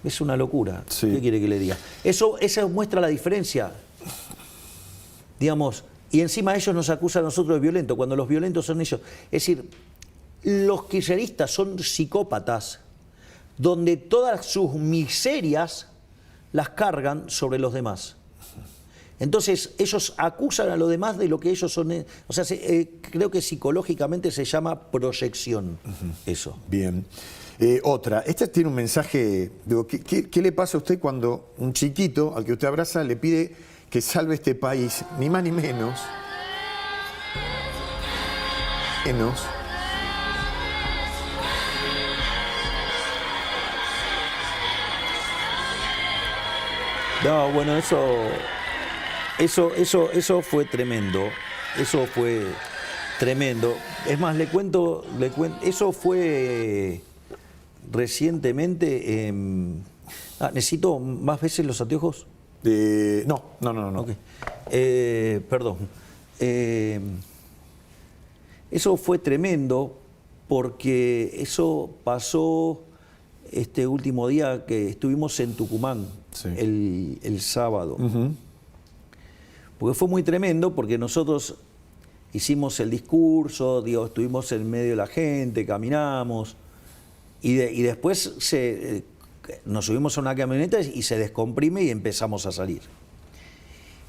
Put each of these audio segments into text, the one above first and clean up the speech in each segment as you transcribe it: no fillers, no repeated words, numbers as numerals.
Es una locura. Sí. ¿Qué quiere que le diga? Eso muestra la diferencia. Digamos, y encima ellos nos acusan a nosotros de violentos, cuando los violentos son ellos. Es decir, los kirchneristas son psicópatas, donde todas sus miserias las cargan sobre los demás. Entonces, ellos acusan a los demás de lo que ellos son. O sea, creo que psicológicamente se llama proyección, eso. Bien. Otra, esta tiene un mensaje, digo, ¿qué le pasa a usted cuando un chiquito al que usted abraza le pide que salve este país, ni más ni menos, No, bueno, eso fue tremendo. Eso fue tremendo. Es más, le cuento, eso fue recientemente. ¿Necesito más veces los anteojos? No. Okay. Perdón. Eso fue tremendo porque eso pasó este último día que estuvimos en Tucumán, sí, el sábado. Porque fue muy tremendo porque nosotros hicimos el discurso, digo, estuvimos en medio de la gente, caminamos y después nos subimos a una camioneta y se descomprime y empezamos a salir.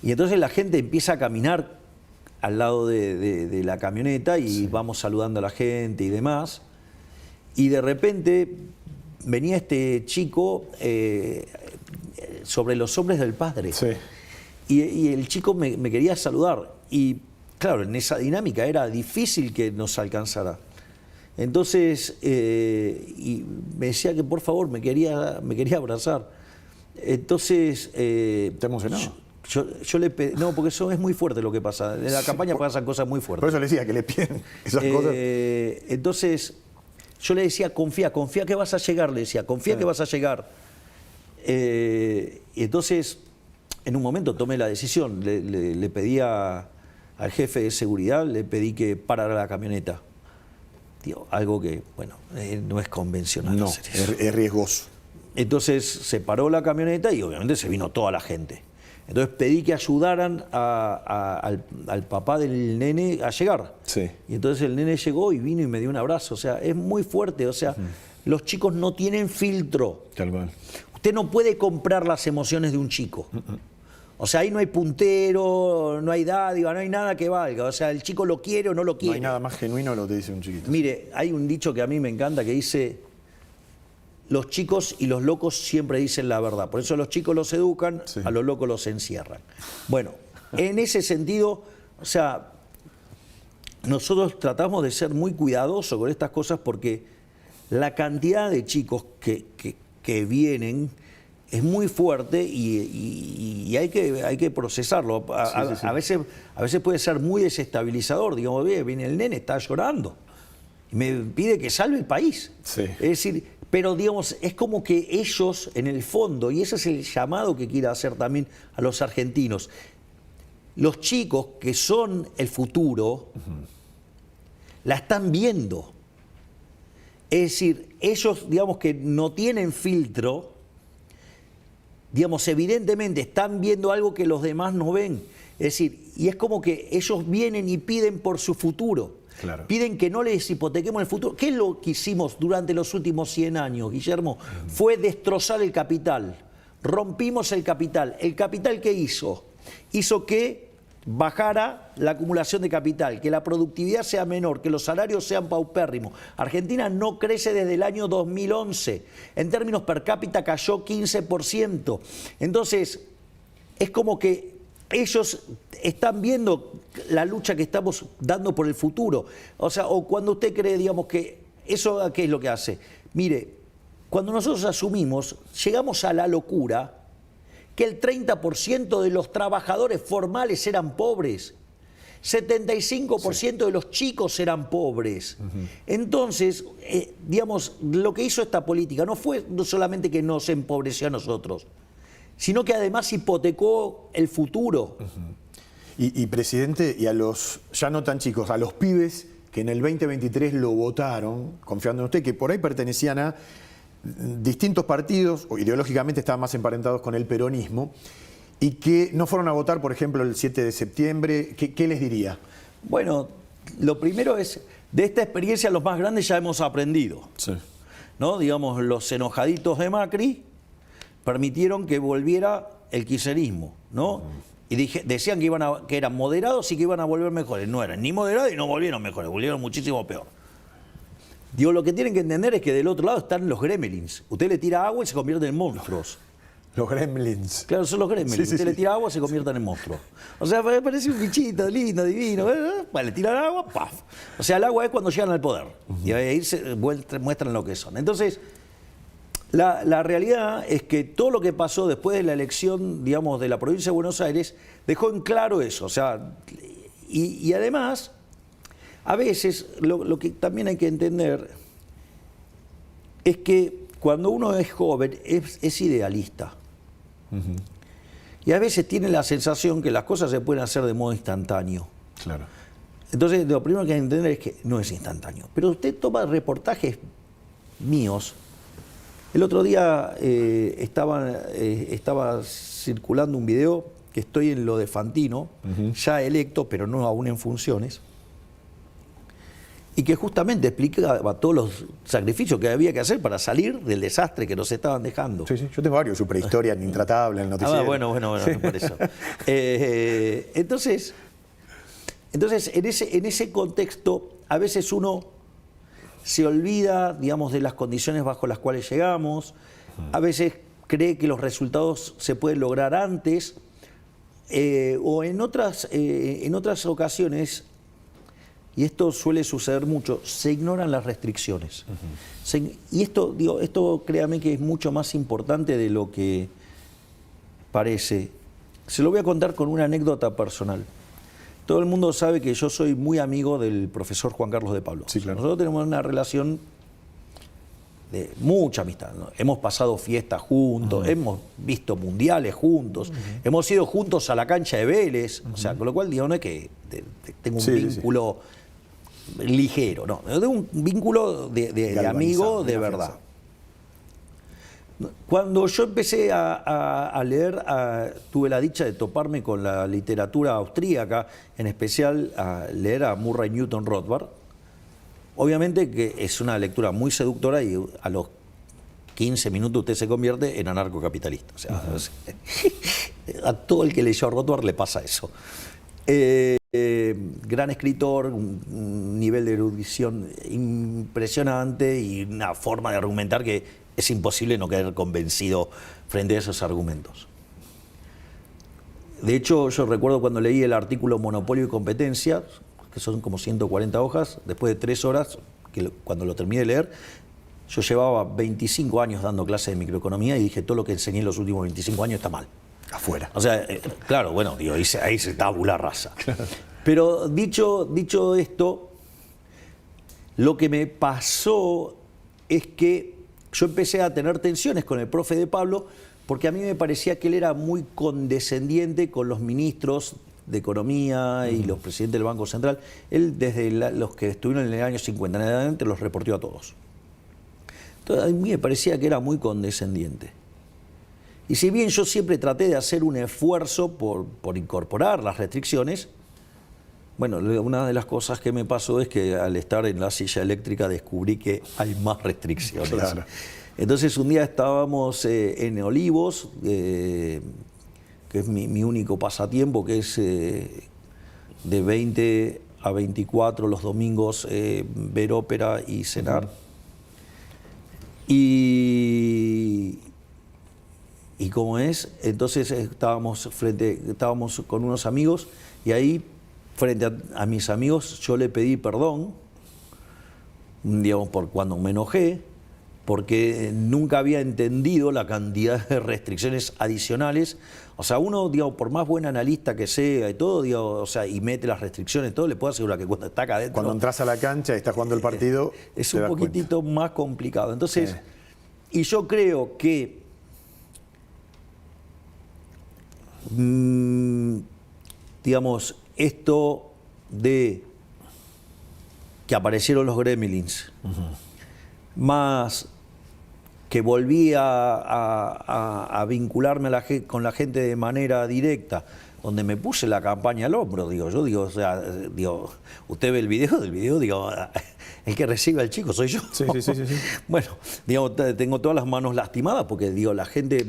Y entonces la gente empieza a caminar al lado de la camioneta y sí, vamos saludando a la gente y demás. Y de repente venía este chico sobre los hombres del padre. Sí. Y el chico me quería saludar. Y claro, en esa dinámica era difícil que nos alcanzara. Entonces, y me decía que por favor me quería abrazar. Entonces... ¿Te emocionó? Yo le pedí, no, porque eso es muy fuerte lo que pasa. En la campaña pasan cosas muy fuertes. Por eso le decía que le piden esas cosas. Entonces, yo le decía, confía que vas a llegar, le decía, confía que vas a llegar. Y entonces, en un momento tomé la decisión, le pedí al jefe de seguridad, le pedí que parara la camioneta. Tío, algo que, bueno, no es convencional No, hacer eso. es riesgoso. Entonces se paró la camioneta y obviamente se vino toda la gente. Entonces pedí que ayudaran al papá del nene a llegar. Sí. Y entonces el nene llegó y vino y me dio un abrazo. O sea, es muy fuerte. O sea, los chicos no tienen filtro. Tal cual. Usted no puede comprar las emociones de un chico. O sea, ahí no hay puntero, no hay dádiva, no hay nada que valga. O sea, el chico lo quiere o no lo quiere. No hay nada más genuino de lo que dice un chiquito. Mire, hay un dicho que a mí me encanta que dice: los chicos y los locos siempre dicen la verdad. Por eso los chicos los educan, sí, a los locos los encierran. Bueno, en ese sentido, o sea, nosotros tratamos de ser muy cuidadosos con estas cosas porque la cantidad de chicos que vienen es muy fuerte y hay que procesarlo. A veces puede ser muy desestabilizador. Digamos, viene el nene, está llorando y me pide que salve el país. Sí. Es decir, pero digamos, es como que ellos, en el fondo, y ese es el llamado que quiero hacer también a los argentinos, los chicos que son el futuro, la están viendo. Es decir, ellos, digamos, que no tienen filtro, digamos, evidentemente están viendo algo que los demás no ven. Es decir, y es como que ellos vienen y piden por su futuro. Claro. Piden que no les hipotequemos el futuro. ¿Qué es lo que hicimos durante los últimos 100 años, Guillermo? Fue destrozar el capital. Rompimos el capital. ¿El capital qué hizo? Hizo que bajara la acumulación de capital, que la productividad sea menor, que los salarios sean paupérrimos. Argentina no crece desde el año 2011. En términos per cápita cayó 15%. Entonces, es como que ellos están viendo la lucha que estamos dando por el futuro. O sea, o cuando usted cree, digamos, que eso, ¿qué es lo que hace? Mire, cuando nosotros asumimos, llegamos a la locura que el 30% de los trabajadores formales eran pobres. 75% de los chicos eran pobres. Entonces, digamos, lo que hizo esta política no fue solamente que nos empobreció a nosotros, sino que además hipotecó el futuro. Y presidente, y a los ya no tan chicos, a los pibes que en el 2023 lo votaron, confiando en usted, que por ahí pertenecían a distintos partidos, o ideológicamente estaban más emparentados con el peronismo, y que no fueron a votar, por ejemplo, el 7 de septiembre, ¿qué les diría? Bueno, lo primero es, de esta experiencia los más grandes ya hemos aprendido. Sí. ¿No? Digamos, los enojaditos de Macri permitieron que volviera el kirchnerismo, ¿no? Y decían que eran moderados y que iban a volver mejores. No eran ni moderados y no volvieron mejores, volvieron muchísimo peor. Digo, lo que tienen que entender es que del otro lado están los gremlins. Usted le tira agua y se convierten en monstruos. Los gremlins. Claro, son los gremlins. Sí, sí, Usted sí. le tira agua y se convierten en monstruos. O sea, parece un bichito lindo, divino. Le tiran agua, ¡paf! O sea, el agua es cuando llegan al poder. Y ahí se muestran lo que son. Entonces, la realidad es que todo lo que pasó después de la elección, digamos, de la provincia de Buenos Aires, dejó en claro eso. O sea, y además, a veces, lo que también hay que entender es que cuando uno es joven es idealista. Y a veces tiene la sensación que las cosas se pueden hacer de modo instantáneo. Claro. Entonces, lo primero que hay que entender es que no es instantáneo. Pero usted toma reportajes míos. El otro día estaba circulando un video que estoy en lo de Fantino, ya electo, pero no aún en funciones, y que justamente explicaba todos los sacrificios que había que hacer para salir del desastre que nos estaban dejando. Sí, sí, yo tengo varios, su prehistoria en Intratable, en el noticiero. Bueno, por eso. Entonces, en ese contexto, a veces uno se olvida, digamos, de las condiciones bajo las cuales llegamos, a veces cree que los resultados se pueden lograr antes, o en otras ocasiones, y esto suele suceder mucho, se ignoran las restricciones. Y esto créame que es mucho más importante de lo que parece. Se lo voy a contar con una anécdota personal. Todo el mundo sabe que yo soy muy amigo del profesor Juan Carlos de Pablo. Sí, claro. Nosotros tenemos una relación de mucha amistad, ¿no? Hemos pasado fiestas juntos, hemos visto mundiales juntos, hemos ido juntos a la cancha de Vélez, o sea, con lo cual digo, no es que tengo un vínculo ligero, no, tengo un vínculo de amigo de verdad. Cuando yo empecé a leer, tuve la dicha de toparme con la literatura austríaca, en especial a leer a Murray Newton Rothbard. Obviamente que es una lectura muy seductora y a los 15 minutos usted se convierte en anarcocapitalista. O sea, a todo el que leyó a Rothbard le pasa eso. Gran escritor, un nivel de erudición impresionante y una forma de argumentar que es imposible no quedar convencido frente a esos argumentos. De hecho, yo recuerdo cuando leí el artículo Monopolio y Competencia, que son como 140 hojas, después de 3 horas, cuando lo terminé de leer, yo llevaba 25 años dando clases de microeconomía y dije, todo lo que enseñé en los últimos 25 años está mal. Afuera. O sea, claro, bueno, digo, ahí se tabula rasa. Claro. Pero dicho esto, lo que me pasó es que yo empecé a tener tensiones con el profe de Pablo porque a mí me parecía que él era muy condescendiente con los ministros de Economía y los presidentes del Banco Central. Él, desde los que estuvieron en el año 50 en adelante, los reportó a todos. Entonces, a mí me parecía que era muy condescendiente. Y si bien yo siempre traté de hacer un esfuerzo por incorporar las restricciones, bueno, una de las cosas que me pasó es que al estar en la silla eléctrica descubrí que hay más restricciones. Claro. Entonces un día estábamos en Olivos, que es mi único pasatiempo, que es de 20 a 24 los domingos ver ópera y cenar. Y como es, entonces estábamos con unos amigos y ahí, frente a mis amigos, yo le pedí perdón, digamos, por cuando me enojé, porque nunca había entendido la cantidad de restricciones adicionales. O sea, uno, digamos, por más buen analista que sea y todo, digamos, o sea, y mete las restricciones, todo, le puedo asegurar que cuando está acá adentro... Cuando entras a la cancha y estás jugando el partido... es un poquitito más complicado. Entonces, y yo creo que... digamos, esto de que aparecieron los gremlins, más que volví a vincularme con la gente de manera directa, donde me puse la campaña al hombro, o sea, usted ve el video, digo, el que recibe al chico soy yo. Sí. Bueno, digamos, tengo todas las manos lastimadas porque, la gente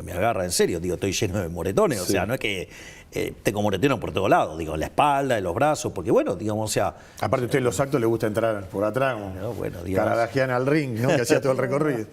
me agarra en serio, estoy lleno de moretones, o sea, no es que tengo moretones por todos lados, en la espalda, en los brazos, porque bueno, digamos, o sea... Aparte a usted en los actos le gusta entrar por atrás, como bueno, Caradagian al ring, ¿no? Que hacía todo el recorrido.